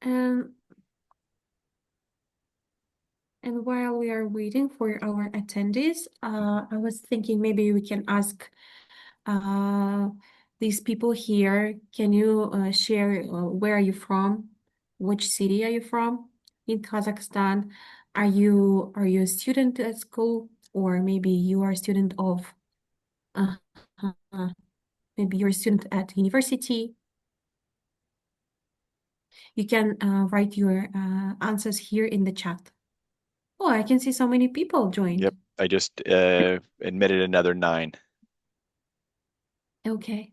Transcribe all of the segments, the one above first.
And and while we are waiting for our attendees, I was thinking maybe we can ask uh, these people here. Can you share where are you from? Which city are you from in Kazakhstan? Are you a student at school, or maybe you are a student of uh, uh, maybe you're a student at university? You can write your answers here in the chat. Oh, I can see so many people Yep. joined. I just admitted another nine. Okay.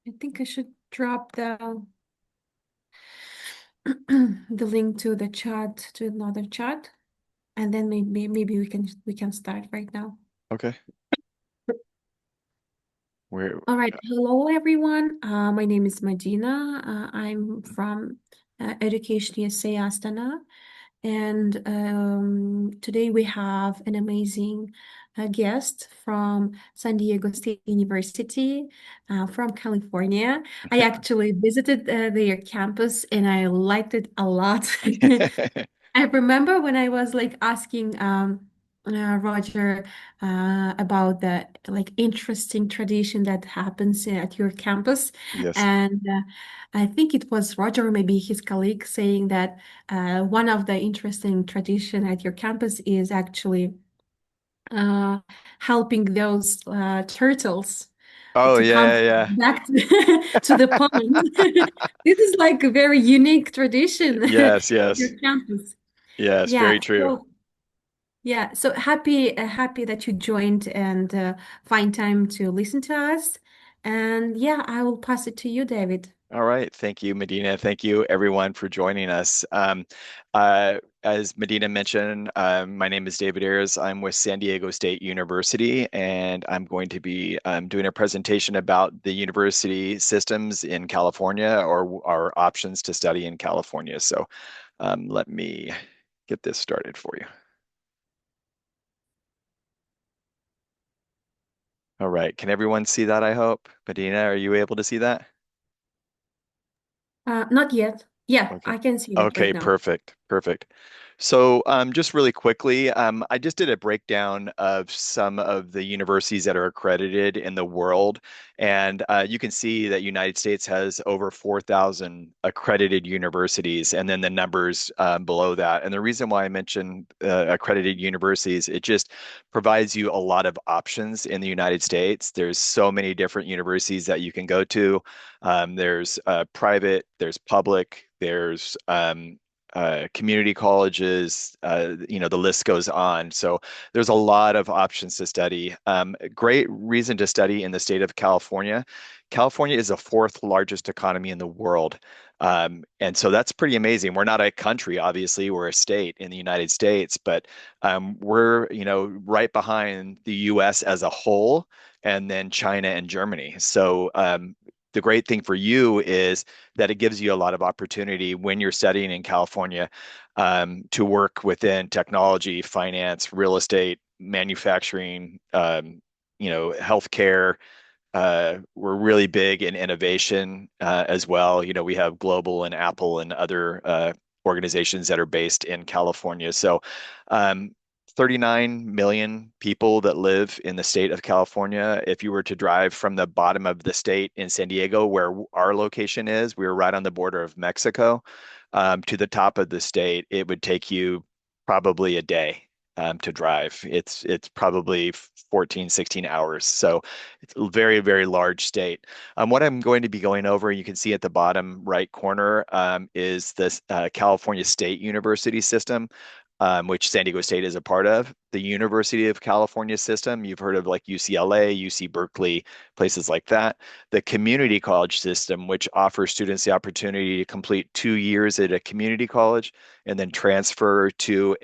I think I should drop the link to the chat to another chat, and then maybe we can start right now. Okay. Where? All right. Hello, everyone. My name is Medina. I'm from Education USA Astana. And today we have an amazing guest from San Diego State University, from California. I actually visited their campus and I liked it a lot. I remember when I was like asking Roger about the like interesting tradition that happens at your campus, Yes. and I think it was Roger, or maybe his colleague, saying that one of the interesting tradition at your campus is actually uh, helping those turtles Oh to come yeah, yeah. back to the pond. This is like a very unique tradition at Yes, yes. your campus. Yes, Yeah, very true. so yeah, so happy that you joined and find time to listen to us. And yeah, I will pass it to you, David. All right. Thank you, Medina. Thank you, everyone, for joining us. As Medina mentioned, my name is David Ayers. I'm with San Diego State University, and I'm going to be doing a presentation about the university systems in California or our options to study in California. So let me get this started for you. All right. Can everyone see that, I hope? Medina, are you able to see that? Not yet. Yeah, Okay. I can see it Okay, right now. perfect. Perfect. So, just really quickly, I just did a breakdown of some of the universities that are accredited in the world, and you can see that United States has over 4,000 accredited universities, and then the numbers below that. And the reason why I mentioned accredited universities, it just provides you a lot of options in the United States. There's so many different universities that you can go to. There's private, there's public, there's community colleges, the list goes on. So there's a lot of options to study. Great reason to study in the state of California. California is the fourth largest economy in the world. And so that's pretty amazing. We're not a country, obviously, we're a state in the United States, but we're, right behind the US as a whole, and then China and Germany. So the great thing for you is that it gives you a lot of opportunity when you're studying in California to work within technology, finance, real estate, manufacturing, healthcare. We're really big in innovation as well. We have Global and Apple and other organizations that are based in California. So, um, 39 million people that live in the state of California. If you were to drive from the bottom of the state in San Diego, where our location is, we're right on the border of Mexico, to the top of the state, it would take you probably a day to drive. It's probably 14, 16 hours. So it's a very, very large state. What I'm going to be going over, you can see at the bottom right corner, is this California State University system, which San Diego State is a part of. The University of California system, you've heard of like UCLA, UC Berkeley, places like that. The community college system, which offers students the opportunity to complete 2 years at a community college and then transfer to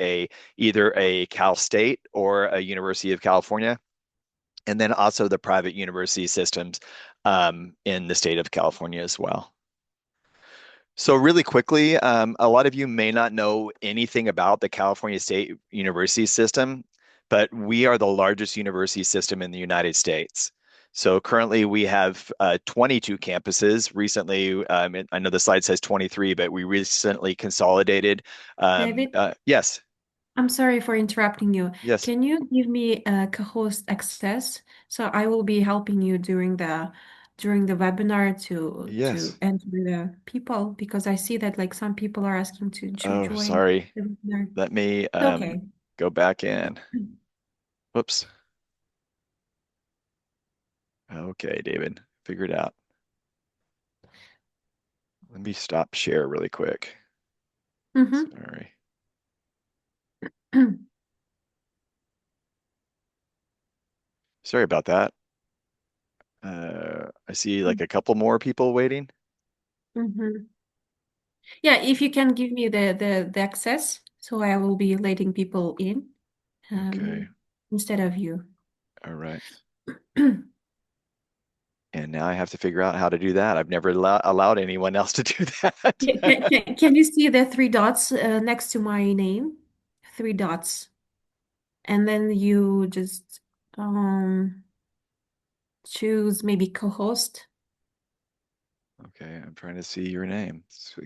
either a Cal State or a University of California, and then also the private university systems in the state of California as well. So really quickly, a lot of you may not know anything about the California State University system. but we are the largest university system in the United States. So currently we have 22 campuses. Recently, I know the slide says 23, but we recently consolidated. David, Yes, I'm sorry for interrupting you. yes, Can you give me co-host access? So I will be helping you during the webinar to yes. enter the people because I see that like some people are asking to Oh, join sorry. the webinar. Let me It's okay. go back in. Whoops. Okay, David, figured out. Let me stop share really quick. Mm-hmm. Sorry. Sorry about that. I see like a couple more people waiting. Mm-hmm. Yeah, if you can give me the access, so I will be letting people in Okay. instead of you. All right. And now I have to figure out how to do that. I've never allowed anyone else to do that. Can you see the three dots next to my name? Three dots. And then you just choose maybe co-host. Okay, I'm trying to see your name.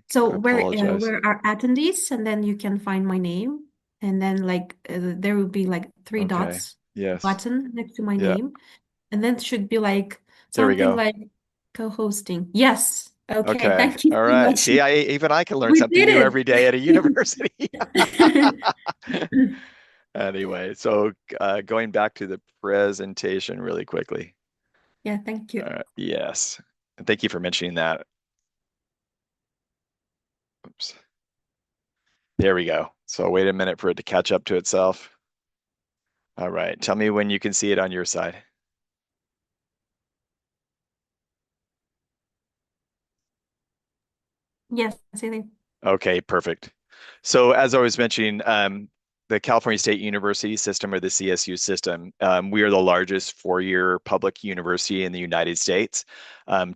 So I apologize. where are attendees, and then you can find my name, and then like there will be like three Okay. dots Yes. button next to my Yeah. name, and then should be like There we something go. like co-hosting. Yes. Okay. Okay. Thank you All so right. much. See, I even I can learn We something new did every day at a university. it. Anyway, so going back to the presentation really quickly. Yeah, thank you. Yes. And thank you for mentioning that. Oops. There we go. So wait a minute for it to catch up to itself. All right. Tell me when you can see it on your side. Yes, I think. Okay, perfect. So as I was mentioning, the California State University system or the CSU system, we are the largest four-year public university in the United States,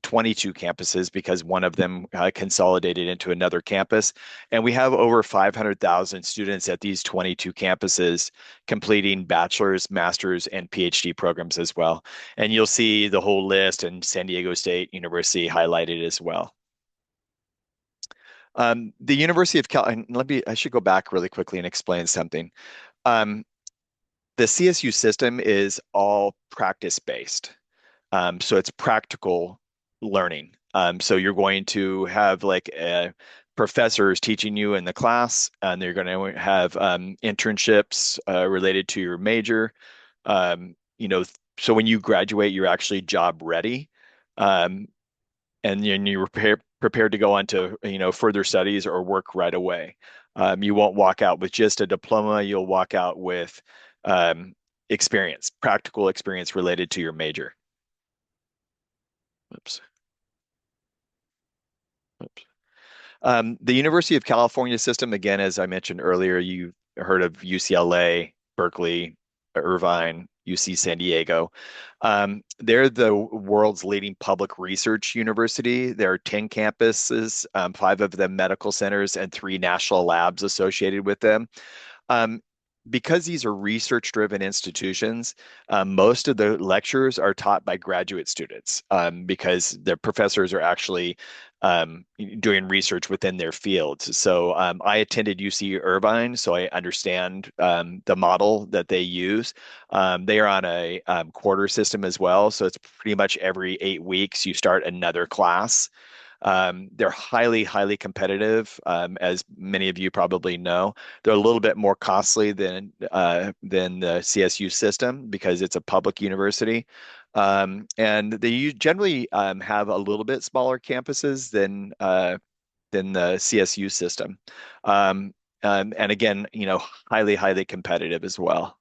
22 campuses because one of them consolidated into another campus. And we have over 500,000 students at these 22 campuses completing bachelor's, master's, and PhD programs as well. And you'll see the whole list and San Diego State University highlighted as well. The University of Cal, and I should go back really quickly and explain something. Um, the CSU system is all practice based. So it's practical learning. So you're going to have like professors teaching you in the class, and they're going to have internships related to your major. So when you graduate, you're actually job ready. Um, and you're prepared to go on to further studies or work right away. You won't walk out with just a diploma. You'll walk out with um, experience, practical experience related to your major. Oops. Oops. The University of California system, again, as I mentioned earlier, you heard of UCLA, Berkeley, Irvine, UC San Diego. They're the world's leading public research university. There are 10 campuses, five of them medical centers, and three national labs associated with them. Um, because these are research-driven institutions, most of the lectures are taught by graduate students because the professors are actually doing research within their fields. So I attended UC Irvine, so I understand the model that they use. They are on a quarter system as well, so it's pretty much every 8 weeks you start another class. They're highly, highly competitive, as many of you probably know. They're a little bit more costly than the CSU system because it's a public university, and they generally have a little bit smaller campuses than the CSU system. Um, and again, highly, highly competitive as well.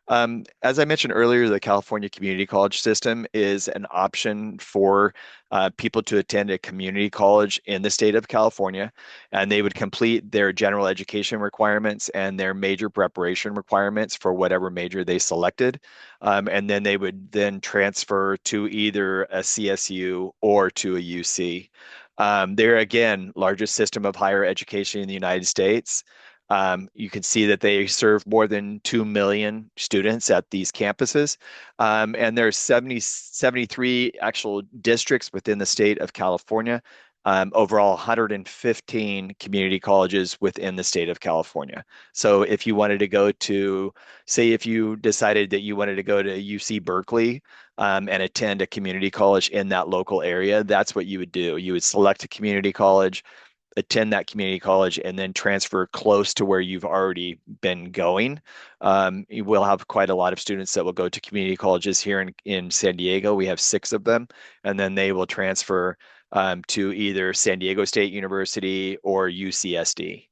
As I mentioned earlier, the California Community College system is an option for people to attend a community college in the state of California, and they would complete their general education requirements and their major preparation requirements for whatever major they selected. And then they would then transfer to either a CSU or to a UC. They're again largest system of higher education in the United States. You can see that they serve more than 2 million students at these campuses. And there's 73 actual districts within the state of California. Overall, 115 community colleges within the state of California. So if you wanted to go to, say, if you decided that you wanted to go to UC Berkeley, and attend a community college in that local area, that's what you would do. You would select a community college, attend that community college, and then transfer close to where you've already been going. You will have quite a lot of students that will go to community colleges here in San Diego. We have six of them, and then they will transfer to either San Diego State University or UCSD.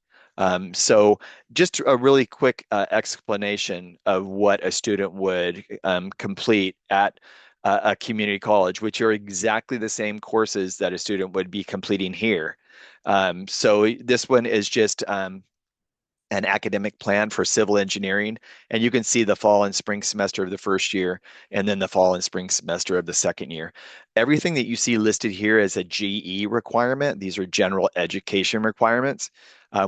So just a really quick explanation of what a student would complete at a community college, which are exactly the same courses that a student would be completing here. So this one is just an academic plan for civil engineering, and you can see the fall and spring semester of the first year, and then the fall and spring semester of the second year. Everything that you see listed here as a GE requirement, these are general education requirements,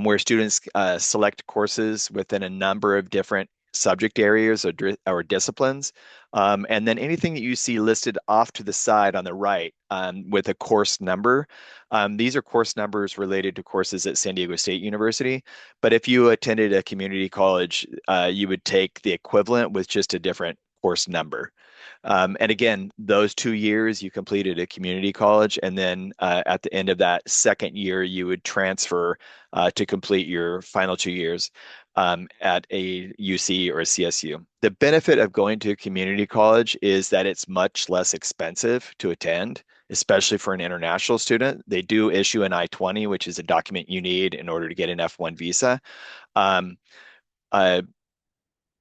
where students select courses within a number of different subject areas or disciplines. And then anything that you see listed off to the side on the right with a course number, these are course numbers related to courses at San Diego State University. But if you attended a community college, you would take the equivalent with just a different course number. And again, those 2 years you completed a community college, and then at the end of that second year, you would transfer to complete your final 2 years at a UC or a CSU. The benefit of going to a community college is that it's much less expensive to attend, especially for an international student. They do issue an I-20, which is a document you need in order to get an F1 visa. Um, uh,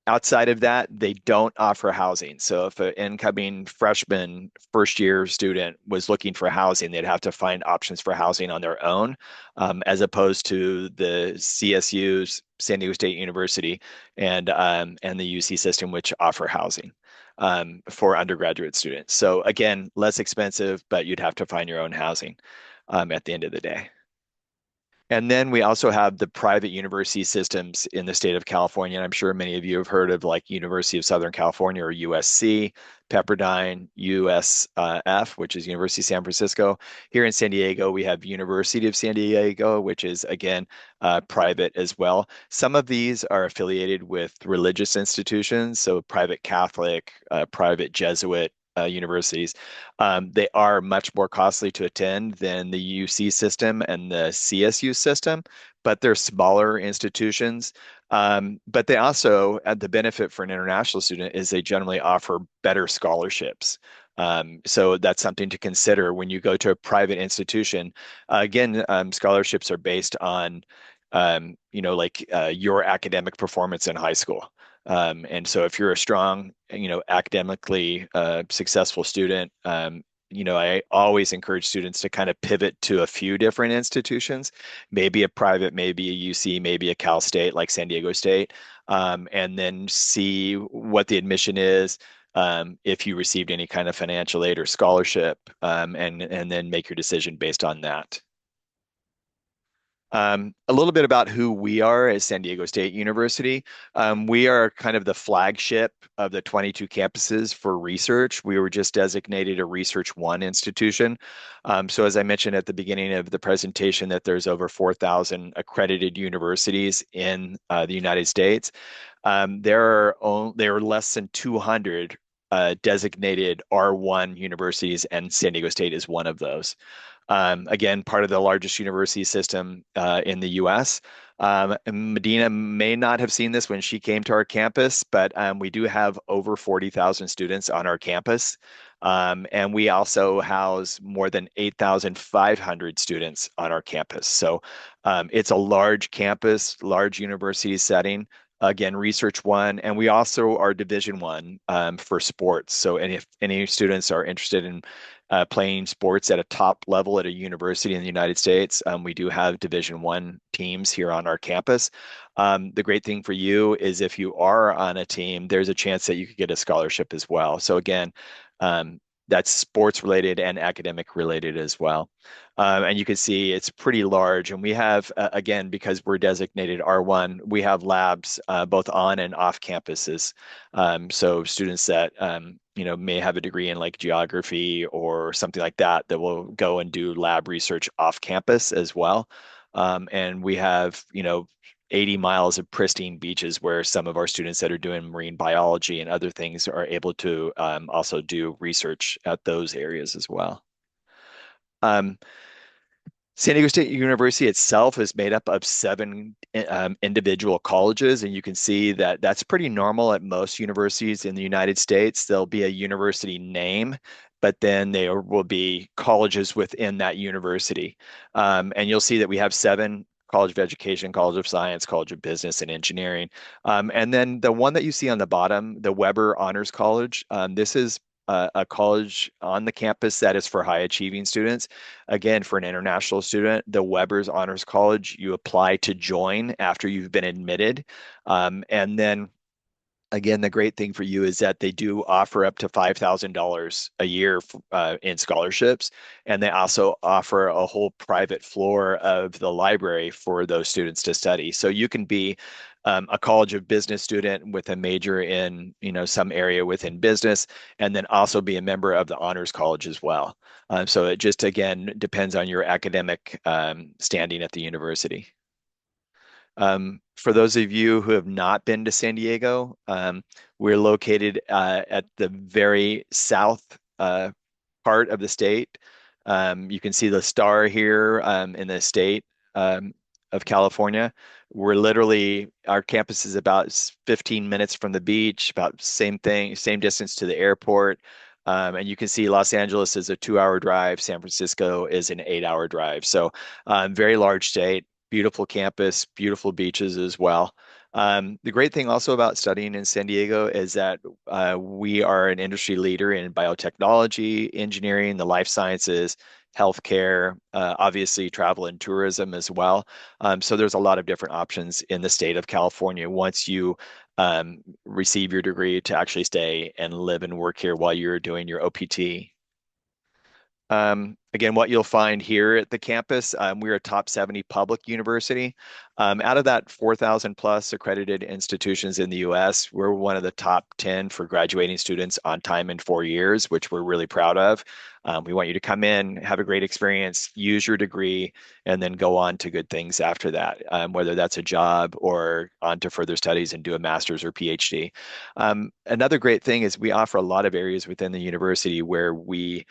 Outside of that, they don't offer housing. So if an incoming freshman first year student was looking for housing, they'd have to find options for housing on their own, as opposed to the CSU's, San Diego State University, and the UC system, which offer housing for undergraduate students. So again, less expensive, but you'd have to find your own housing at the end of the day. And then we also have the private university systems in the state of California. And I'm sure many of you have heard of like University of Southern California or USC, Pepperdine, USF, which is University of San Francisco. Here in San Diego, we have University of San Diego, which is again private as well. Some of these are affiliated with religious institutions, so private Catholic, private Jesuit, universities. They are much more costly to attend than the UC system and the CSU system, but they're smaller institutions. But they also, the benefit for an international student is they generally offer better scholarships. So that's something to consider when you go to a private institution. Again, scholarships are based on, like your academic performance in high school. And so if you're a strong, academically successful student, I always encourage students to kind of pivot to a few different institutions, maybe a private, maybe a UC, maybe a Cal State like San Diego State, and then see what the admission is. If you received any kind of financial aid or scholarship, and then make your decision based on that. A little bit about who we are as San Diego State University. We are kind of the flagship of the 22 campuses for research. We were just designated a Research One institution. So as I mentioned at the beginning of the presentation, that there's over 4,000 accredited universities in the United States. There are less than 200 designated R1 universities, and San Diego State is one of those. Again, part of the largest university system in the US. Medina may not have seen this when she came to our campus, but we do have over 40,000 students on our campus. And we also house more than 8,500 students on our campus. So it's a large campus, large university setting. Again, Research One, and we also are Division One for sports. So, and if any students are interested in playing sports at a top level at a university in the United States, we do have Division One teams here on our campus. The great thing for you is if you are on a team, there's a chance that you could get a scholarship as well. So again, that's sports related and academic related as well. And you can see it's pretty large. And we have, again, because we're designated R1, we have labs both on and off campuses. So students that may have a degree in like geography or something like that that will go and do lab research off campus as well. And we have 80 miles of pristine beaches where some of our students that are doing marine biology and other things are able to also do research at those areas as well. Um, San Diego State University itself is made up of seven individual colleges, and you can see that that's pretty normal at most universities in the United States. There'll be a university name, but then there will be colleges within that university. And you'll see that we have seven: College of Education, College of Science, College of Business and Engineering. And then the one that you see on the bottom, the Weber Honors College, this is a college on the campus that is for high achieving students. Again, for an international student, the Weber's Honors College, you apply to join after you've been admitted. And then again, the great thing for you is that they do offer up to $5,000 a year in scholarships, and they also offer a whole private floor of the library for those students to study. So you can be a College of Business student with a major in, some area within business, and then also be a member of the Honors College as well. So it just again depends on your academic standing at the university. For those of you who have not been to San Diego, we're located at the very south part of the state. You can see the star here in the state um, of California. We're literally, our campus is about 15 minutes from the beach, about same thing, same distance to the airport. And you can see Los Angeles is a 2 hour drive. San Francisco is an 8 hour drive. So very large state, beautiful campus, beautiful beaches as well. The great thing also about studying in San Diego is that we are an industry leader in biotechnology, engineering, the life sciences, healthcare, obviously travel and tourism as well. So there's a lot of different options in the state of California once you receive your degree to actually stay and live and work here while you're doing your OPT. Again, what you'll find here at the campus, we're a top 70 public university. Out of that 4,000 plus accredited institutions in the US, we're one of the top 10 for graduating students on time in 4 years, which we're really proud of. We want you to come in, have a great experience, use your degree, and then go on to good things after that, whether that's a job or on to further studies and do a master's or PhD. Another great thing is we offer a lot of areas within the university where we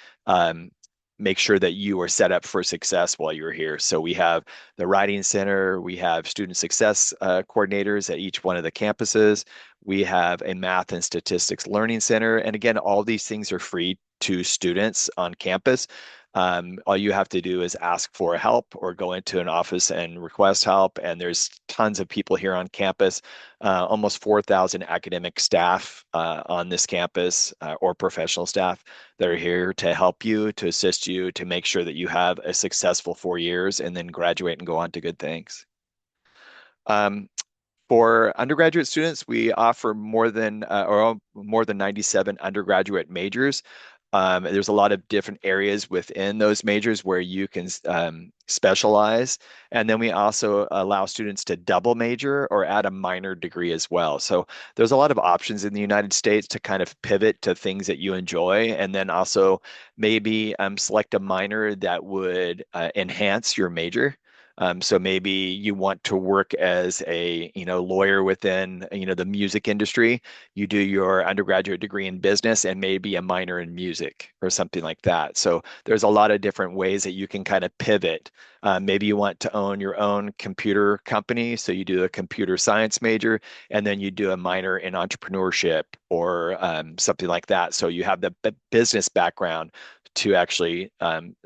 make sure that you are set up for success while you're here. So we have the Writing Center, we have student success coordinators at each one of the campuses, we have a math and statistics learning center. And again, all these things are free to students on campus. All you have to do is ask for help or go into an office and request help. And there's tons of people here on campus, almost 4,000 academic staff on this campus or professional staff that are here to help you, to assist you, to make sure that you have a successful 4 years and then graduate and go on to good things. Um, for undergraduate students, we offer more than 97 undergraduate majors. There's a lot of different areas within those majors where you can specialize. And then we also allow students to double major or add a minor degree as well. So there's a lot of options in the United States to kind of pivot to things that you enjoy. And then also maybe select a minor that would enhance your major. So maybe you want to work as a, lawyer within, the music industry. You do your undergraduate degree in business and maybe a minor in music or something like that. So there's a lot of different ways that you can kind of pivot. Maybe you want to own your own computer company, so you do a computer science major and then you do a minor in entrepreneurship or something like that. So you have the business background to actually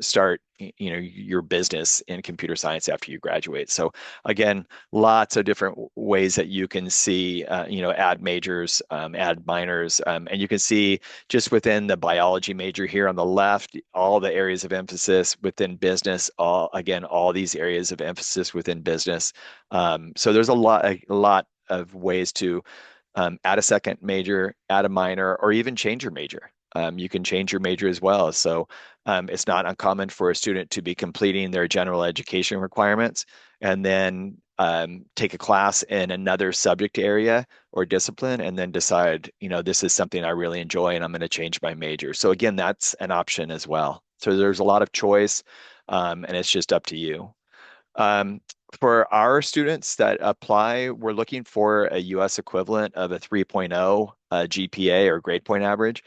start your business in computer science after you graduate. So again, lots of different ways that you can see add majors, add minors, and you can see just within the biology major here on the left all the areas of emphasis within business, all these areas of emphasis within business. So there's a lot of ways to add a second major, add a minor, or even change your major. you can change your major as well. So it's not uncommon for a student to be completing their general education requirements and then take a class in another subject area or discipline and then decide, this is something I really enjoy and I'm going to change my major. So again, that's an option as well. So there's a lot of choice, and it's just up to you. Um, for our students that apply, we're looking for a US equivalent of a 3.0 GPA or grade point average,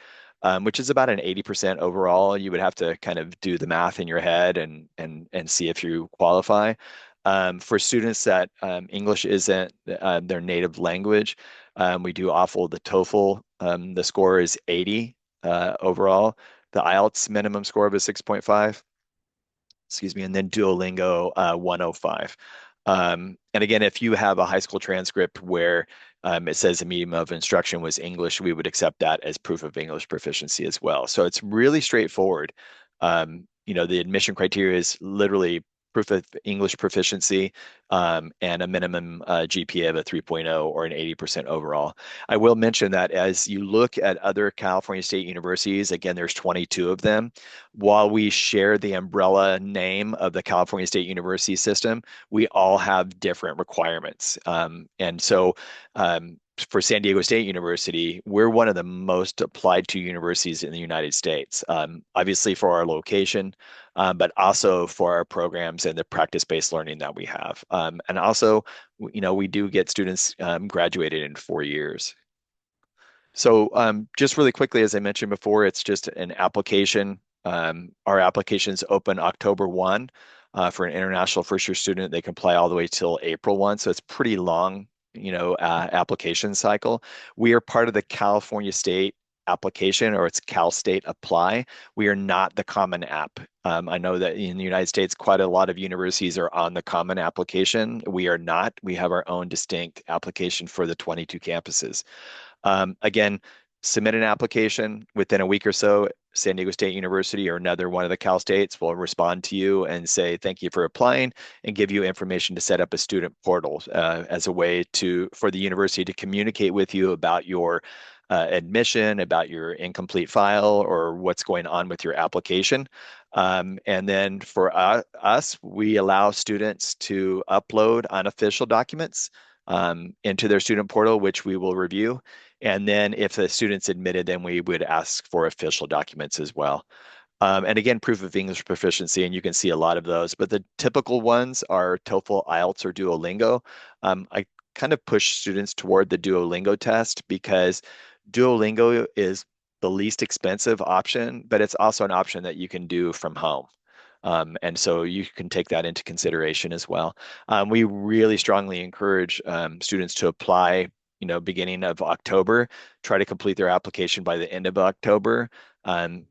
which is about an 80% overall. You would have to kind of do the math in your head and see if you qualify. For students that English isn't their native language, we do offer the TOEFL. The score is 80 overall. The IELTS minimum score of a 6.5, excuse me, and then Duolingo 105. And again, if you have a high school transcript where it says the medium of instruction was English, we would accept that as proof of English proficiency as well. So it's really straightforward. The admission criteria is literally proof of English proficiency and a minimum GPA of a 3.0 or an 80% overall. I will mention that as you look at other California state universities, again, there's 22 of them. While we share the umbrella name of the California State University system, we all have different requirements. And so for San Diego State University, we're one of the most applied to universities in the United States, obviously for our location, but also for our programs and the practice-based learning that we have. And also, we do get students graduated in 4 years. So just really quickly, as I mentioned before, it's just an application. Our applications open October 1 for an international first year student. They can apply all the way till April 1. So it's pretty long, application cycle. We are part of the California State application, or it's Cal State Apply. We are not the Common App. I know that in the United States, quite a lot of universities are on the Common application. We are not. We have our own distinct application for the 22 campuses. Again, submit an application within a week or so. San Diego State University or another one of the Cal States will respond to you and say thank you for applying and give you information to set up a student portal as a way for the university to communicate with you about your admission, about your incomplete file, or what's going on with your application. And then for us, we allow students to upload unofficial documents into their student portal, which we will review. And then if the student's admitted, then we would ask for official documents as well. And again, proof of English proficiency, and you can see a lot of those, but the typical ones are TOEFL, IELTS, or Duolingo. I kind of push students toward the Duolingo test because Duolingo is the least expensive option, but it's also an option that you can do from home. And so you can take that into consideration as well. We really strongly encourage students to apply, beginning of October, try to complete their application by the end of October,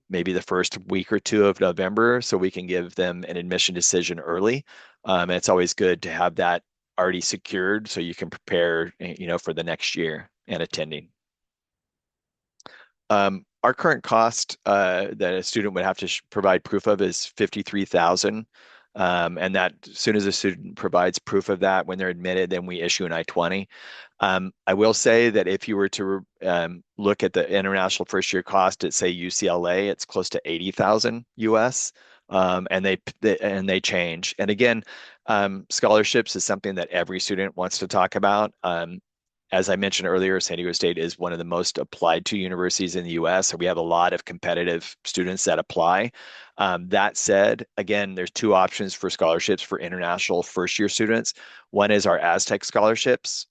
maybe the first week or two of November, so we can give them an admission decision early. And it's always good to have that already secured so you can prepare, for the next year and attending. Our current cost that a student would have to provide proof of is 53,000. And that as soon as a student provides proof of that when they're admitted, then we issue an I-20. I will say that if you were to look at the international first year cost at say UCLA, it's close to 80,000 US. And they change. And again, scholarships is something that every student wants to talk about. As I mentioned earlier, San Diego State is one of the most applied to universities in the US. So we have a lot of competitive students that apply. That said, again, there's two options for scholarships for international first year students. One is our Aztec scholarships,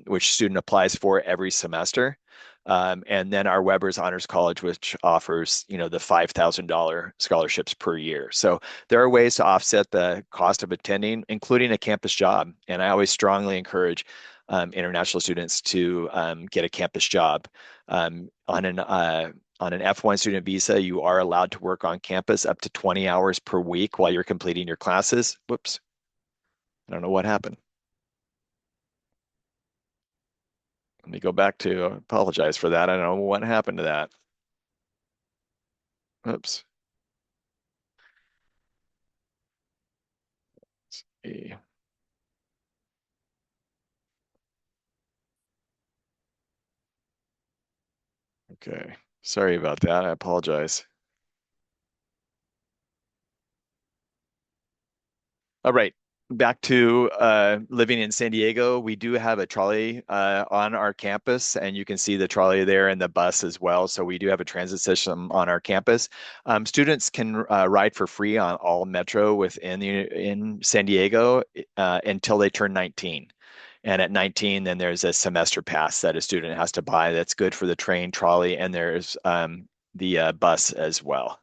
which student applies for every semester. And then our Weber's Honors College, which offers, the $5,000 scholarships per year. So there are ways to offset the cost of attending, including a campus job. And I always strongly encourage international students to get a campus job. On an F1 student visa, you are allowed to work on campus up to 20 hours per week while you're completing your classes. Whoops, I don't know what happened. Let me go back to apologize for that. I don't know what happened to that. Oops. See. Okay. Sorry about that. I apologize. All right. Back to living in San Diego. We do have a trolley on our campus, and you can see the trolley there and the bus as well. So we do have a transit system on our campus. Students can ride for free on all metro in San Diego until they turn 19. And at 19, then there's a semester pass that a student has to buy that's good for the train, trolley, and there's the bus as well.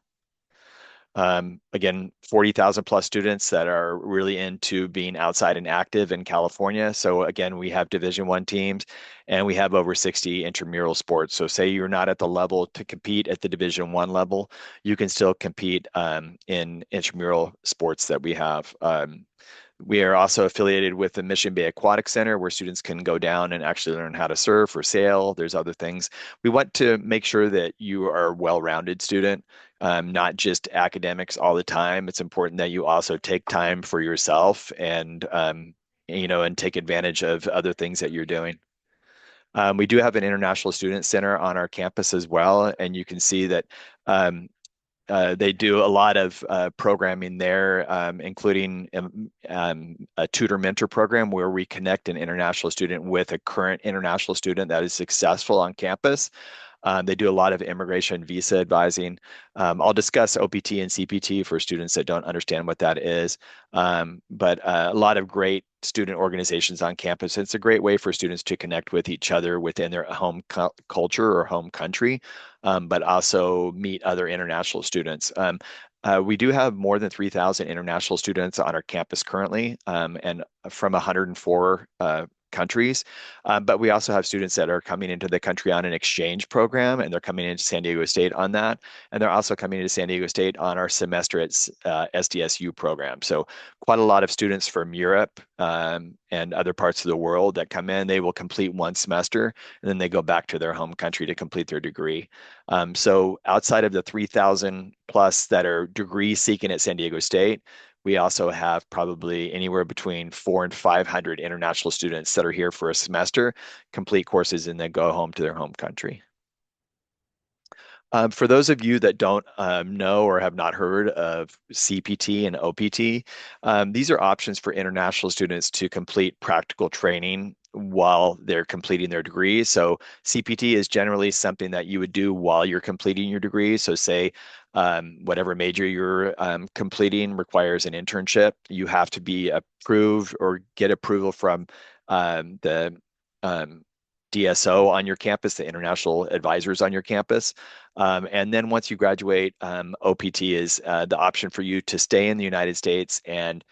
Again, 40,000 plus students that are really into being outside and active in California. So again, we have Division One teams and we have over 60 intramural sports. So say you're not at the level to compete at the Division One level, you can still compete in intramural sports that we have. We are also affiliated with the Mission Bay Aquatic Center where students can go down and actually learn how to surf or sail. There's other things. We want to make sure that you are a well-rounded student, not just academics all the time. It's important that you also take time for yourself and take advantage of other things that you're doing. We do have an international student center on our campus as well, and you can see that um, they do a lot of programming there, including a tutor mentor program where we connect an international student with a current international student that is successful on campus. They do a lot of immigration visa advising. I'll discuss OPT and CPT for students that don't understand what that is. But a lot of great student organizations on campus. It's a great way for students to connect with each other within their home culture or home country, but also meet other international students. We do have more than 3,000 international students on our campus currently, and from 104 countries. But we also have students that are coming into the country on an exchange program, and they're coming into San Diego State on that. And they're also coming into San Diego State on our semester at SDSU program. So quite a lot of students from Europe and other parts of the world that come in. They will complete one semester, and then they go back to their home country to complete their degree. So outside of the 3,000 plus that are degree seeking at San Diego State, we also have probably anywhere between 400 and 500 international students that are here for a semester, complete courses, and then go home to their home country. For those of you that don't know or have not heard of CPT and OPT, these are options for international students to complete practical training while they're completing their degree. So CPT is generally something that you would do while you're completing your degree. So say whatever major you're completing requires an internship. You have to be approved or get approval from the DSO on your campus, the international advisors on your campus. And then once you graduate, OPT is the option for you to stay in the United States and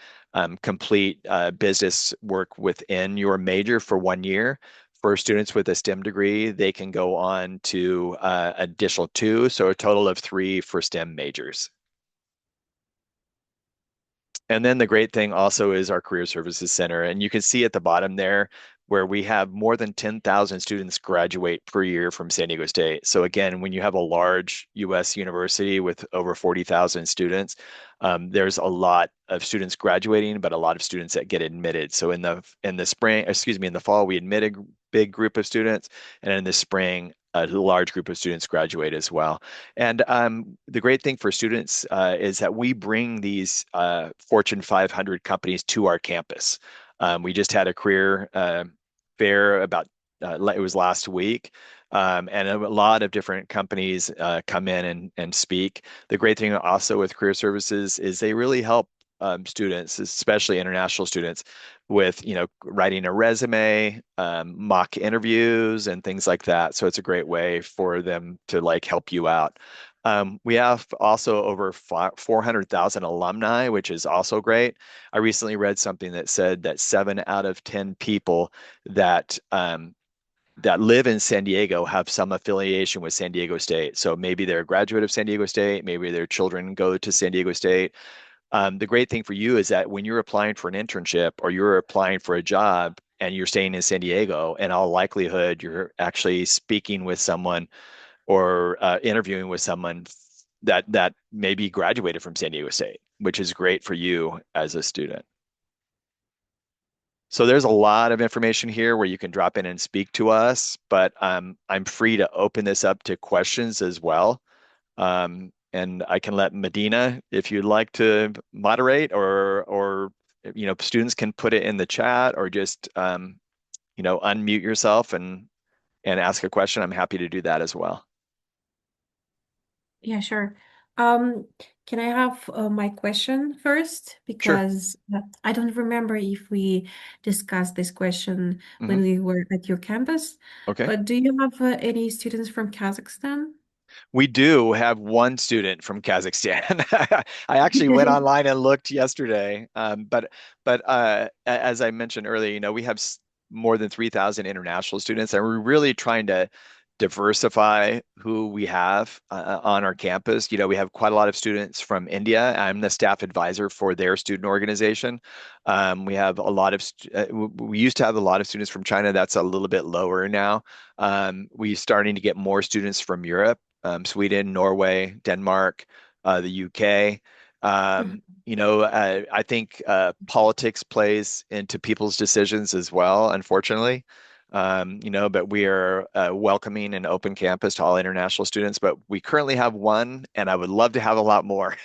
complete business work within your major for 1 year. For students with a STEM degree, they can go on to additional two, so a total of three for STEM majors. And then the great thing also is our Career Services Center. And you can see at the bottom there where we have more than 10,000 students graduate per year from San Diego State. So again, when you have a large US university with over 40,000 students, there's a lot of students graduating, but a lot of students that get admitted. So in the spring, excuse me, in the fall, we admit a big group of students, and in the spring, a large group of students graduate as well. And the great thing for students is that we bring these Fortune 500 companies to our campus. We just had a career fair about it was last week. And a lot of different companies come in and speak. The great thing also with career services is they really help students, especially international students, with writing a resume, mock interviews, and things like that. So it's a great way for them to like help you out. We have also over 400,000 alumni, which is also great. I recently read something that said that 7 out of 10 people that that live in San Diego have some affiliation with San Diego State. So maybe they're a graduate of San Diego State, maybe their children go to San Diego State. The great thing for you is that when you're applying for an internship or you're applying for a job and you're staying in San Diego, in all likelihood, you're actually speaking with someone or interviewing with someone that maybe graduated from San Diego State, which is great for you as a student. So there's a lot of information here where you can drop in and speak to us, but I'm free to open this up to questions as well. And I can let Medina, if you'd like to moderate, or students can put it in the chat, or just unmute yourself and ask a question. I'm happy to do that as well. Yeah, sure. Um, can I have my question first? Sure. Because I don't remember if we discussed this question Hmm. when we were at your campus. Okay. But do you have any students from Kazakhstan? We do have one student from Kazakhstan. I actually went online and looked yesterday, but as I mentioned earlier, we have more than 3,000 international students, and we're really trying to diversify who we have on our campus. We have quite a lot of students from India. I'm the staff advisor for their student organization. We have a lot of we used to have a lot of students from China. That's a little bit lower now. We're starting to get more students from Europe, Sweden, Norway, Denmark, the UK. I think politics plays into people's decisions as well, unfortunately. But we are welcoming an open campus to all international students. But we currently have one, and I would love to have a lot more,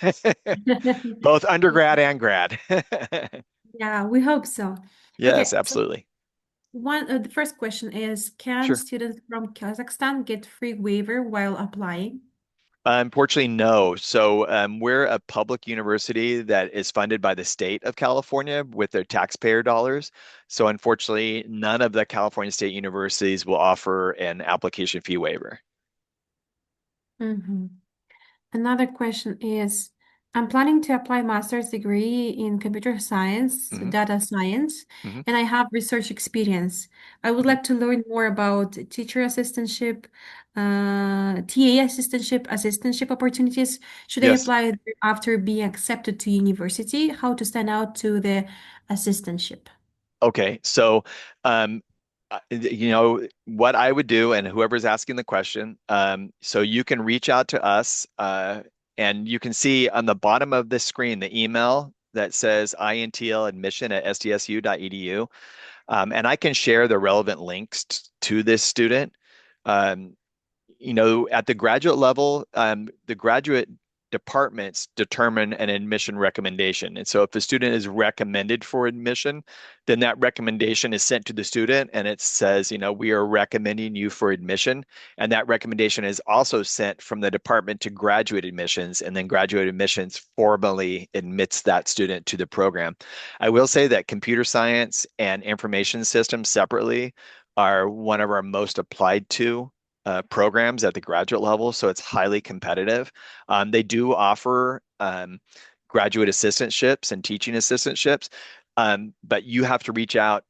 both undergrad and grad. Yeah, we hope so. Yes, Okay, so absolutely. the first question is, can Sure. students from Kazakhstan get free waiver while applying? Unfortunately, no. So we're a public university that is funded by the state of California with their taxpayer dollars. So unfortunately, none of the California state universities will offer an application fee waiver. Mhm. Another question is, I'm planning to apply master's degree in computer science, Hmm. data science, Hmm. and I have research experience. I would Hmm. like to learn more about teacher assistantship, TA assistantship opportunities. Should I Yes. apply after being accepted to university? How to stand out to the assistantship? Okay. So, what I would do, and whoever's asking the question, so you can reach out to us, and you can see on the bottom of the screen the email that says INTL admission at sdsu.edu. And I can share the relevant links to this student. Um, at the graduate level, the graduate departments determine an admission recommendation. And so if the student is recommended for admission, then that recommendation is sent to the student and it says, we are recommending you for admission. And that recommendation is also sent from the department to graduate admissions, and then graduate admissions formally admits that student to the program. I will say that computer science and information systems separately are one of our most applied to programs at the graduate level, so it's highly competitive. They do offer graduate assistantships and teaching assistantships, but you have to reach out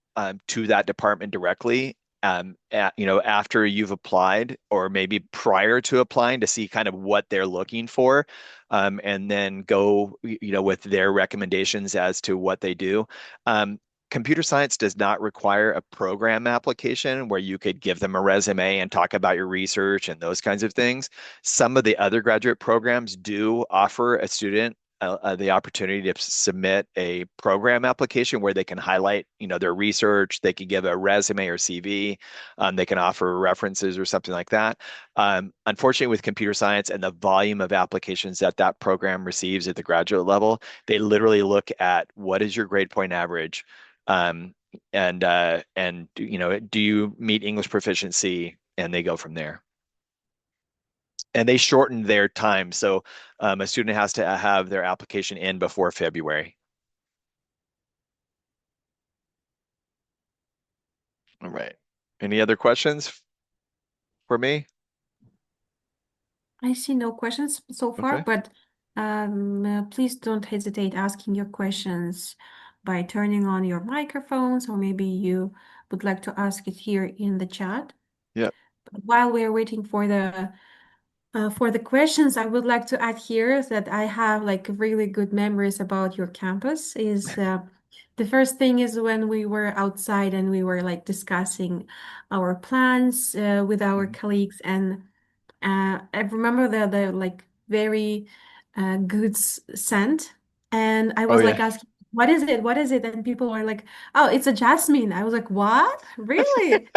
to that department directly. After you've applied, or maybe prior to applying, to see kind of what they're looking for, and then go, with their recommendations as to what they do. Um, Computer science does not require a program application where you could give them a resume and talk about your research and those kinds of things. Some of the other graduate programs do offer a student the opportunity to submit a program application where they can highlight, their research. They can give a resume or CV. They can offer references or something like that. Unfortunately, with computer science and the volume of applications that that program receives at the graduate level, they literally look at what is your grade point average, um, and do you meet English proficiency, and they go from there. And they shorten their time, so a student has to have their application in before February. All right. Any other questions for me? I see no questions so far, Okay. but please don't hesitate asking your questions by turning on your microphones, or maybe you would like to ask it here in the chat. Yep. While we're waiting for the questions, I would like to add here that I have like really good memories about your campus. Is the first thing is when we were outside and we were like discussing our plans with our Mhm. colleagues, and I remember the like very good scent, and I Oh was like yeah. asking what is it? What is it? And people are like, oh, it's a jasmine. I was like, what? Really?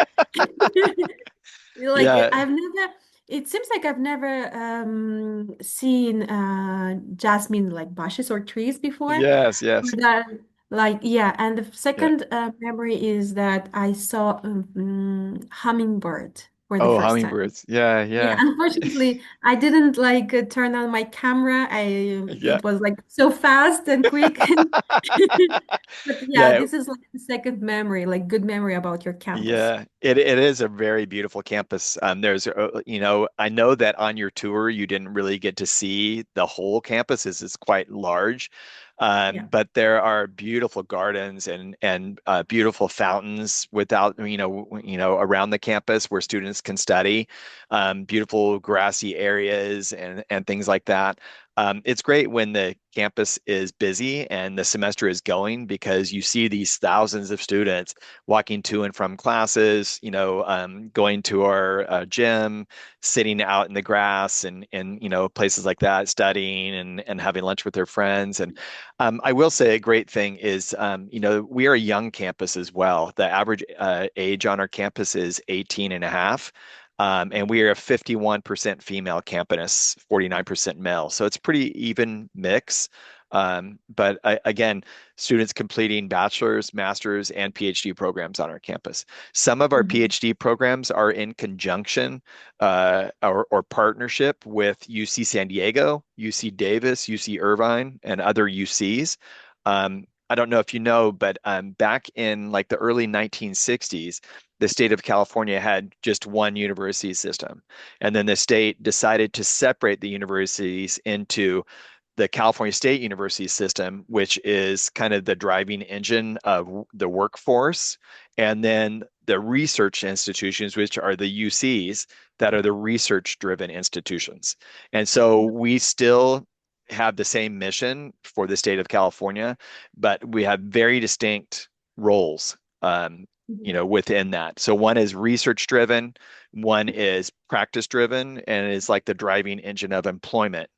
Like Yeah. I've never, it seems like I've never seen jasmine like bushes or trees before. Yes, yes. But like yeah, and the Yeah. second memory is that I saw hummingbird for the Oh, first time. hummingbirds. Yeah, Yeah, yeah. unfortunately, I didn't like turn on my camera. Yeah. It was like so fast and quick. But yeah, Yeah, this is like the second memory, like good memory about your campus. yeah, it is a very beautiful campus. I know that on your tour you didn't really get to see the whole campus as it's quite large. Yeah. But there are beautiful gardens and beautiful fountains without, around the campus where students can study. Beautiful grassy areas and things like that. It's great when the campus is busy and the semester is going because you see these thousands of students walking to and from classes, going to our gym, sitting out in the grass and places like that, studying and having lunch with their friends. And I will say a great thing is, we are a young campus as well. The average age on our campus is 18 and a half. And we are a 51% female campus, 49% male. So it's pretty even mix. But again, students completing bachelor's, master's, and PhD programs on our campus. Some of our Mhm. PhD programs are in conjunction or partnership with UC San Diego, UC Davis, UC Irvine, and other UCs. I don't know if you know, but back in like the early 1960s, the state of California had just one university system. And then the state decided to separate the universities into the California State University system, which is kind of the driving engine of the workforce, and then the research institutions, which are the UCs, that are the research driven institutions. And so we still have the same mission for the state of California, but we have very distinct roles. Mhm. Within that. So one is research driven, one is practice driven, and is like the driving engine of employment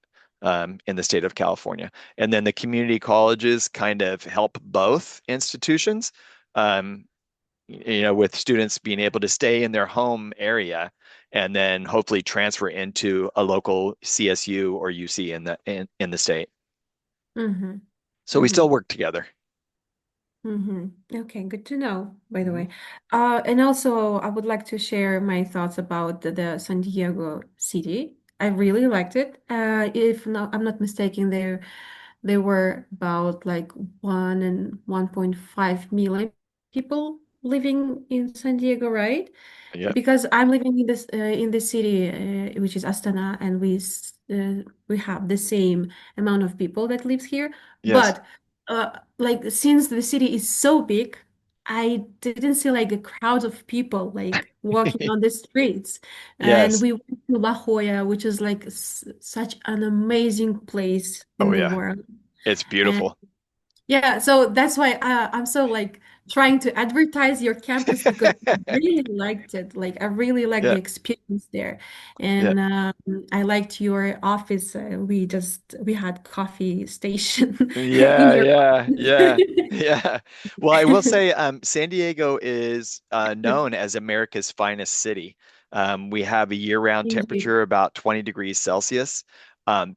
in the state of California. And then the community colleges kind of help both institutions, um, with students being able to stay in their home area and then hopefully transfer into a local CSU or UC in the state. Mhm. So we still Mhm. work together. Okay, good to know, by the Mhm. way. And also, I would like to share my thoughts about the San Diego city. I really liked it. If not, I'm not mistaken, there were about like 1.5 million people living in San Diego, right? Yeah. Because I'm living in this city, which is Astana, and we have the same amount of people that lives here. Yes. But like since the city is so big, I didn't see like a crowd of people like walking on the streets. And Yes. we went to La Jolla, which is like such an amazing place in Oh the yeah. world. It's And beautiful. yeah, so that's why I'm so like trying to advertise your campus because I really liked it. Like I really liked the Yeah. experience there, Yeah. and I liked your office. We had coffee station in Yeah, your yeah, office. yeah, yeah. Well, I will say, San Diego is known as America's finest city. We have a year-round Thank you. temperature about 20 degrees Celsius.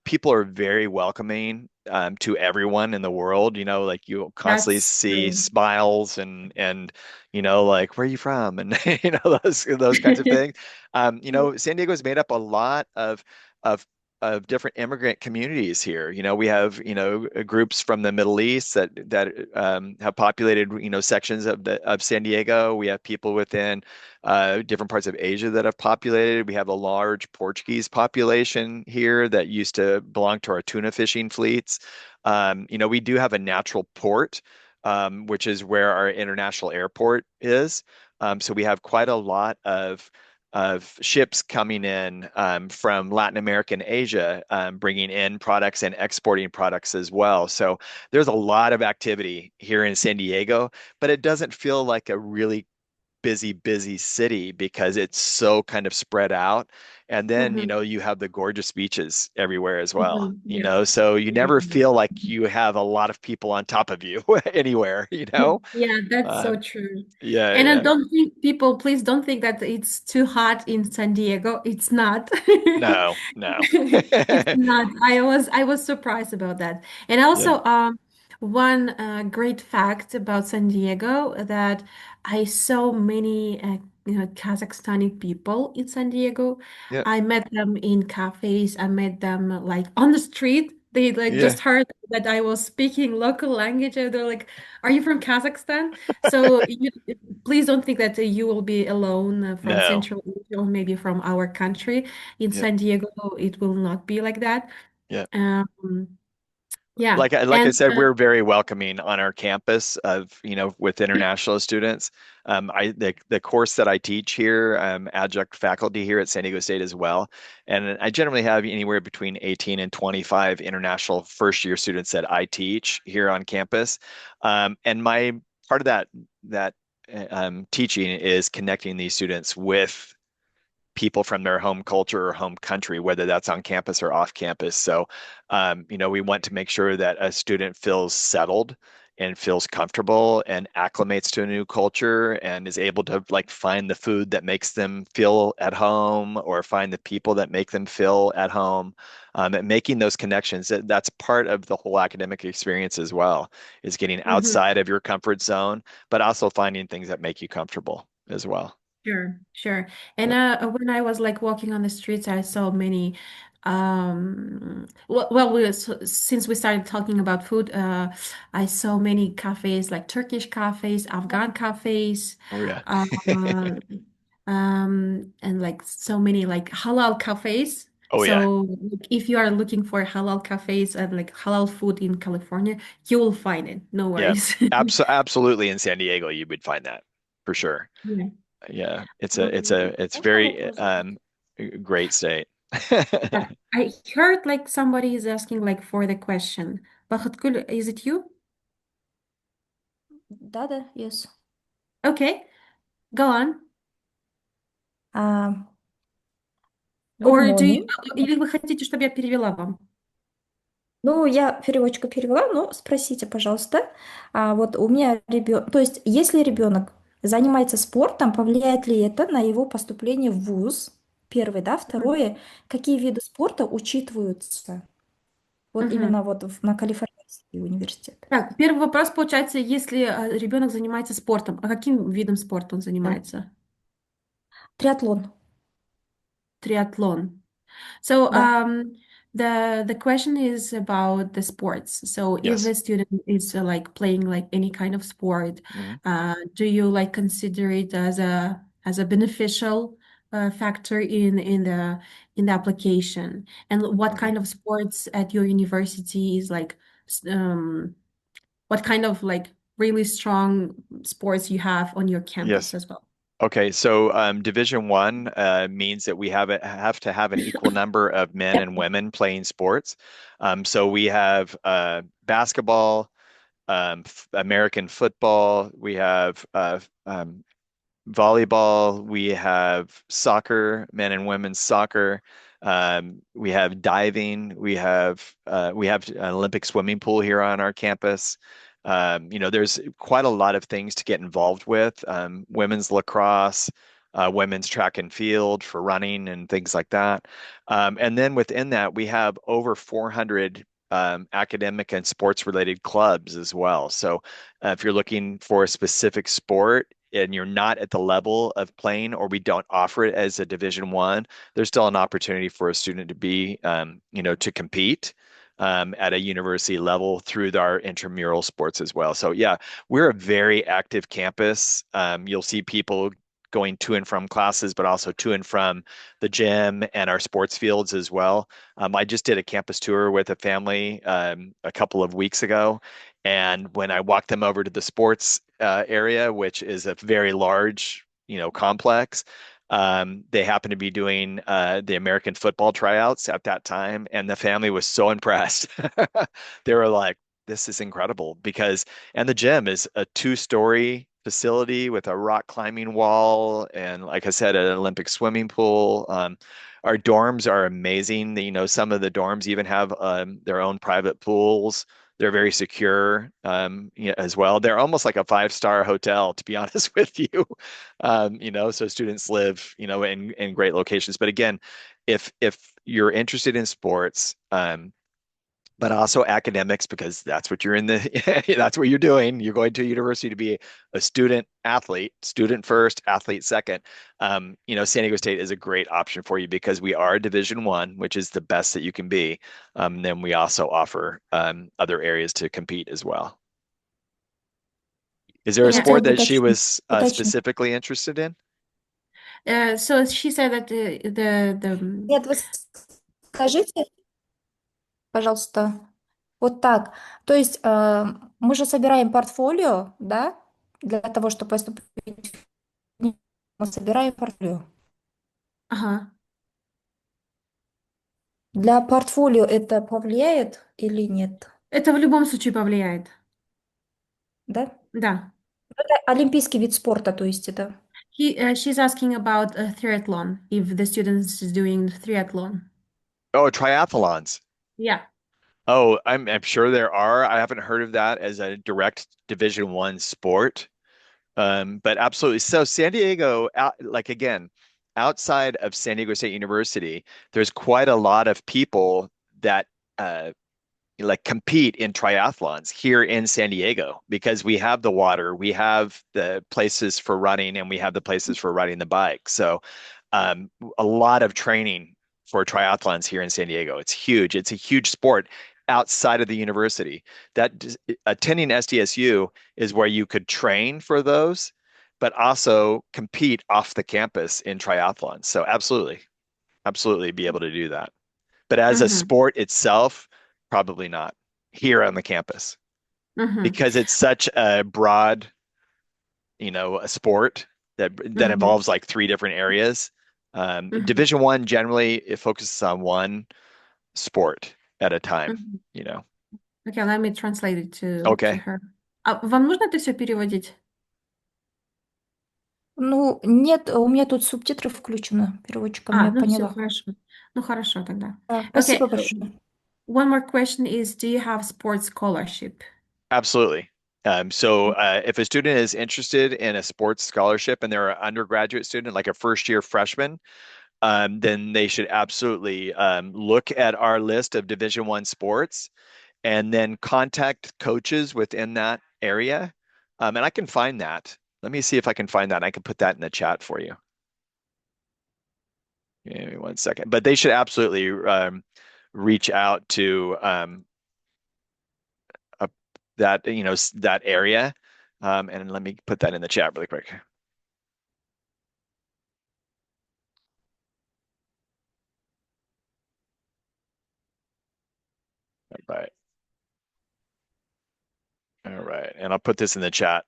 People are very welcoming to everyone in the world. Like you constantly That's see true. smiles and like where are you from and those kinds of things. San Diego is made up a lot of of different immigrant communities here. We have, groups from the Middle East that have populated, sections of San Diego. We have people within different parts of Asia that have populated. We have a large Portuguese population here that used to belong to our tuna fishing fleets. We do have a natural port, which is where our international airport is. So we have quite a lot of ships coming in from Latin America and Asia, bringing in products and exporting products as well. So there's a lot of activity here in San Diego, but it doesn't feel like a really busy city because it's so kind of spread out. And then, Mm-hmm. you have the gorgeous beaches everywhere as well, Mm-hmm. Yeah. so you Yeah. never feel like you have a lot of people on top of you anywhere, Yeah, that's Uh, so true. yeah, And I yeah. don't think people, please don't think that it's too hot in San Diego. It's not. No, no. It's not. I was surprised about that. And Yeah, also, one great fact about San Diego that I saw many Kazakhstani people in San Diego. yeah, I met them in cafes. I met them like on the street. They like yeah. just heard that I was speaking local language, and they're like, "Are you from Kazakhstan?" So please don't think that you will be alone from No. Central Asia or maybe from our country. In Yeah, San Diego, it will not be like that. yeah. Um, yeah, Like I and said, we're very welcoming on our campus of, with international students. The course that I teach here, adjunct faculty here at San Diego State as well. And I generally have anywhere between 18 and 25 international first year students that I teach here on campus. And my part of that teaching is connecting these students with people from their home culture or home country, whether that's on campus or off campus. So, we want to make sure that a student feels settled and feels comfortable and acclimates to a new culture and is able to like find the food that makes them feel at home or find the people that make them feel at home. And making those connections, that's part of the whole academic experience as well, is getting mhm. outside of your comfort zone, but also finding things that make you comfortable as well. Sure, sure. And Yep. when I was like walking on the streets, I saw many well since we started talking about food, I saw many cafes like Turkish cafes, Afghan cafes, Oh yeah. uh, and like so many like halal cafes. Oh yeah. So like, if you are looking for halal cafes and like halal food in California, you will find it. No Yeah, worries. absolutely. In San Diego, you would find that for sure. Yeah. Yeah, it's Можно very вопрос задать? great state. Так, I heard like somebody is asking like for the question. Bahatkul, is it you? Да, yes. Okay, go on. А, Good Or do you, morning. или вы хотите, чтобы я перевела вам? Ну, я переводчика перевела, но спросите, пожалуйста. Вот у меня ребенок, то есть, если ребенок занимается спортом, повлияет ли это на его поступление в вуз? Первое, да. Мгм. Второе, какие виды спорта учитываются? Вот Мгм. именно вот на Калифорнийский университет. Так, первый вопрос получается, если ребенок занимается спортом, а каким видом спорта он занимается? Триатлон, Триатлон. So да. the question is about the sports. So if Yes. a student is like playing like any kind of sport, Mhm. do you like consider it as a beneficial factor in the application? And what Okay. kind of sports at your university is like what kind of like really strong sports you have on your campus Yes. as well? Okay. So Division One means that we have to have an equal number of men and women playing sports. So we have basketball, American football. We have volleyball, we have soccer, men and women's soccer. We have diving. We have an Olympic swimming pool here on our campus. There's quite a lot of things to get involved with. Women's lacrosse, women's track and field for running and things like that. And then within that, we have over 400 academic and sports related clubs as well. So if you're looking for a specific sport and you're not at the level of playing, or we don't offer it as a Division One, there's still an opportunity for a student to be, to compete at a university level through our intramural sports as well. So yeah, we're a very active campus. You'll see people going to and from classes, but also to and from the gym and our sports fields as well. I just did a campus tour with a family a couple of weeks ago, and when I walked them over to the sports area, which is a very large, complex, they happened to be doing the American football tryouts at that time, and the family was so impressed. They were like, "This is incredible," and the gym is a two-story facility with a rock climbing wall and, like I said, an Olympic swimming pool. Our dorms are amazing. You know, some of the dorms even have their own private pools. They're very secure, as well. They're almost like a five-star hotel, to be honest with you. You know, so students live, in great locations. But again, if you're interested in sports, but also academics, because that's what you're in the that's what you're doing. You're going to university to be a student athlete, student first, athlete second. San Diego State is a great option for you because we are Division One, which is the best that you can be. Then we also offer other areas to compete as well. Is there Я a Yeah. хотела sport бы that she уточнить. was Уточнить. specifically interested in? So she said that the Нет, вы скажите, пожалуйста, вот так. То есть мы же собираем портфолио, да, для того, чтобы поступить в НИИ, мы собираем портфолио. ага. Для портфолио это повлияет или нет? Это в любом случае повлияет. Да? Да. Это олимпийский вид спорта, то есть это. She's asking about a triathlon, if the student is doing triathlon. Oh, triathlons. Yeah. Oh, I'm sure there are. I haven't heard of that as a direct Division One sport. But absolutely. So San Diego, like again, outside of San Diego State University, there's quite a lot of people that uh, like compete in triathlons here in San Diego because we have the water, we have the places for running, and we have the places for riding the bike. So, a lot of training for triathlons here in San Diego. It's huge. It's a huge sport outside of the university. That attending SDSU is where you could train for those, but also compete off the campus in triathlons. So absolutely, absolutely be able to do that. But as a Mm-hmm. sport itself, probably not here on the campus Mm-hmm. because it's such a broad, a sport that Mm-hmm. involves like three different areas. Mm-hmm. Division One generally it focuses on one sport at a time, Mm-hmm. you know. Okay, let me translate it to Okay. her. А вам нужно это все переводить? Ну, нет, у меня тут субтитры включены переводчиком, я Ну все, поняла. хорошо. Ну, хорошо тогда. Да, Okay, спасибо большое. one more question is, do you have sports scholarship? Absolutely. So if a student is interested in a sports scholarship and they're an undergraduate student, like a first year freshman, then they should absolutely look at our list of Division One sports and then contact coaches within that area. And I can find that. Let me see if I can find that. I can put that in the chat for you. Give me one second. But they should absolutely reach out to uh, that, that area. And let me put that in the chat really quick. All right. All right. And I'll put this in the chat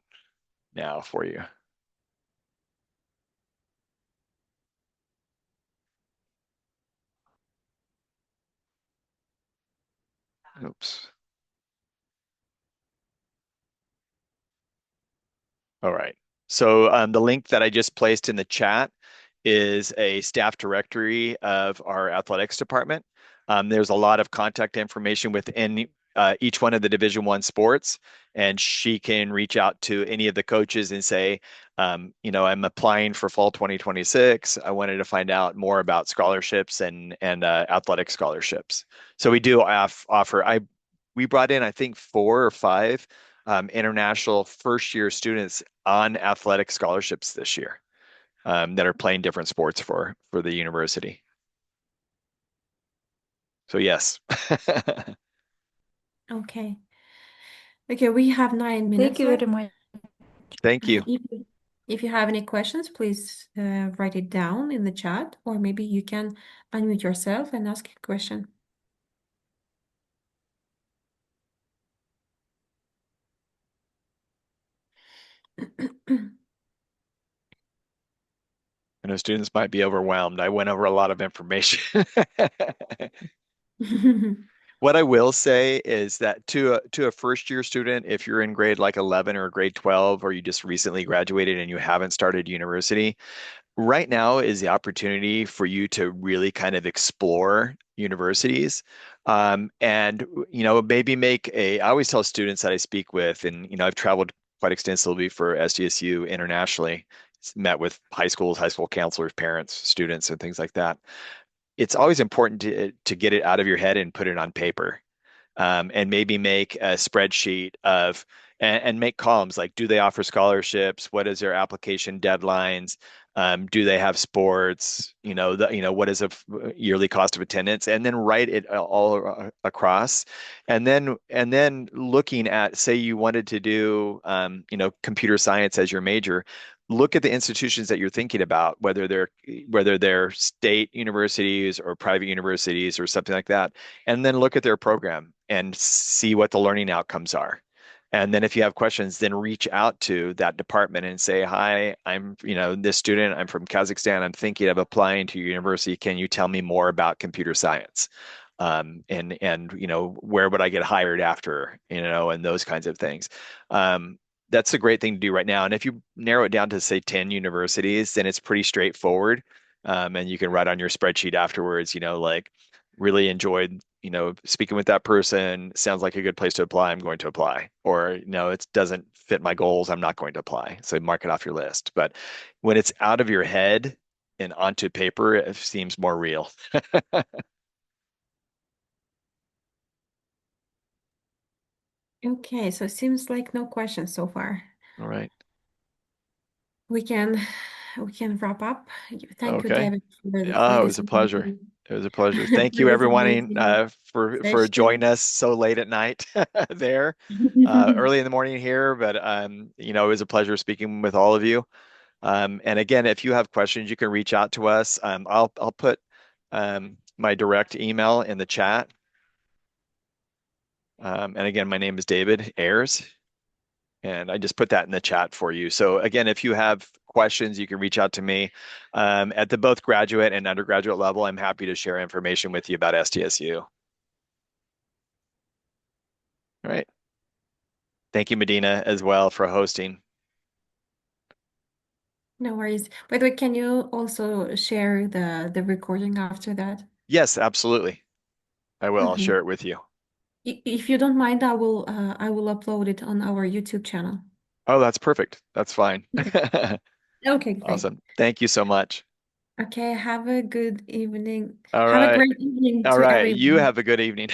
now for you. Oops. All right. So the link that I just placed in the chat is a staff directory of our athletics department. There's a lot of contact information within each one of the Division One sports, and she can reach out to any of the coaches and say, I'm applying for fall 2026. I wanted to find out more about scholarships and athletic scholarships. So we do offer. We brought in, I think, four or five international first year students on athletic scholarships this year that are playing different sports for the university. So yes. Okay. Okay, we have 9 Thank minutes you left. very much. Thank you. If you have any questions, please write it down in the chat, or maybe you can unmute yourself and ask a question. I know students might be overwhelmed. I went over a lot of information. What I will say is that to a first year student, if you're in grade like 11 or grade 12, or you just recently graduated and you haven't started university, right now is the opportunity for you to really kind of explore universities. And maybe I always tell students that I speak with, and I've traveled quite extensively for SDSU internationally, met with high schools, high school counselors, parents, students, and things like that. It's always important to get it out of your head and put it on paper, and maybe make a spreadsheet and make columns like, do they offer scholarships? What is their application deadlines? Do they have sports? What is a yearly cost of attendance? And then write it all across. And then looking at, say you wanted to do, computer science as your major, look at the institutions that you're thinking about, whether they're state universities or private universities or something like that, and then look at their program and see what the learning outcomes are. And then if you have questions, then reach out to that department and say, hi, I'm, this student, I'm from Kazakhstan. I'm thinking of applying to your university. Can you tell me more about computer science? And where would I get hired after, and those kinds of things. That's a great thing to do right now. And if you narrow it down to, say, 10 universities, then it's pretty straightforward. And you can write on your spreadsheet afterwards, like, really enjoyed, speaking with that person. Sounds like a good place to apply. I'm going to apply. Or, it doesn't fit my goals. I'm not going to apply. So mark it off your list. But when it's out of your head and onto paper, it seems more real. Okay, so it seems like no questions so far. All right. We can we can wrap up. Thank you, Okay. David, for Oh, it was this a pleasure. amazing It was a pleasure. Thank for you, this everyone, amazing for joining session. us so late at night there, early in the morning here. But it was a pleasure speaking with all of you. And again, if you have questions, you can reach out to us. I'll put my direct email in the chat. And again, my name is David Ayers, and I just put that in the chat for you. So again, if you have questions, you can reach out to me at the both graduate and undergraduate level. I'm happy to share information with you about SDSU. All right. Thank you, Medina, as well, for hosting. No worries. By the way, can you also share the recording after that? Yes, absolutely. I will. I'll Okay. share it with you. If you don't mind, I will upload it on our YouTube channel. Oh, that's perfect. That's fine. Okay. Okay, great. Awesome. Thank you so much. Okay, have a good evening. All Have a right. great evening All to right. You everyone. have a good evening.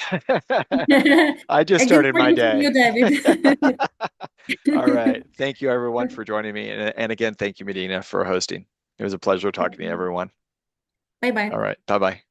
I just And good started my morning to you, day. David. All right. Thank you, everyone, for joining me. And again, thank you, Medina, for hosting. It was a pleasure talking to everyone. Bye bye. All right. Bye bye.